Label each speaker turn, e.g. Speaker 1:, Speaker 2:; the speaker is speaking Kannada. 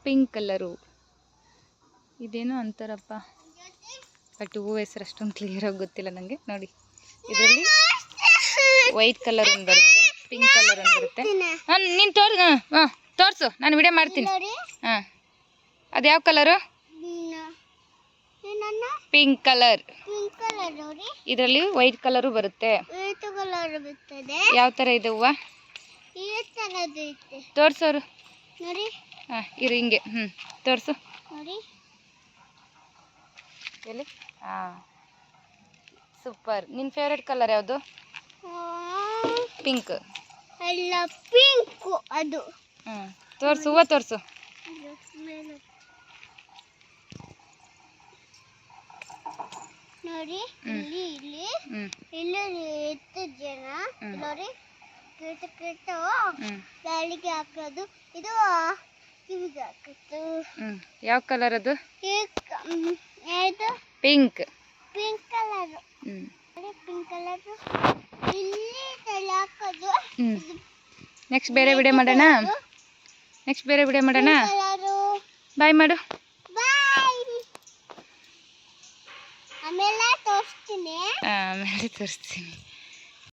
Speaker 1: Pink colour. ಇದೇನೋ ಅಂತಾರಪ್ಪ, ಬಟ್ ಹೂವು ಹೆಸರು ಅಷ್ಟೊಂದು ಕ್ಲಿಯರಾಗಿ ಗೊತ್ತಿಲ್ಲ ನನಗೆ. ನೋಡಿ, ಇದರಲ್ಲಿ ವೈಟ್ ಕಲರ್ ಒಂದು ಬರುತ್ತೆ, ಪಿಂಕ್ ಕಲರ್ ಒಂದು ಬರುತ್ತೆ. ನೀನು ತೋರಿಸು, ನಾನು ವಿಡಿಯೋ ಮಾಡ್ತೀನಿ. ಹಾಂ, ಅದು ಯಾವ ಕಲರು? Pink colour. ಇದರಲ್ಲಿ ವೈಟ್ ಕಲರು ಬರುತ್ತೆ. ಯಾವ ಥರ ಇದೆ ಹೂವು? ತೋರಿಸೋರು. ಹಾಂ, ಇರು ಹಿಂಗೆ. ತೋರಿಸು. ಎಲ್ಲಿ? ಹಾಂ, ಸೂಪರ್. ನಿನ್ನ ಫೇವ್ರೆಟ್ ಕಲರ್ ಯಾವುದು? ಪಿಂಕ್.
Speaker 2: ಎಲ್ಲ ಪಿಂಕು ಅದು.
Speaker 1: ತೋರಿಸು, ಹೂವು ತೋರಿಸು.
Speaker 2: ನೋಡಿ, ಇಲ್ಲಿ ಇಲ್ಲಿ ಇಲ್ಲಿ ಎಷ್ಟು ಜನ ನೋಡಿ, ಕ್ರಿಟ ಗಾಳಿಗೆ ಹಾಕೋದು, ಇದು ಕಿವಿಗೆ ಹಾಕೋದು.
Speaker 1: ಯಾವ ಕಲರ್ ಅದು?
Speaker 2: ಇದು
Speaker 1: pink.
Speaker 2: Pink colour. Pink colour ಇಲ್ಲಿ ತಲೆ ಹಾಕೋದು.
Speaker 1: ನೆಕ್ಸ್ಟ್ ಬೇರೆ ವಿಡಿಯೋ ಮಾಡೋಣ. ಬಾಯ್ ಮಾಡು.
Speaker 2: ಆಮೇಲೆ ತೋರಿಸ್ತೀನಿ.
Speaker 1: ಆಮೇಲೆ ತೋರಿಸ್ತೀನಿ.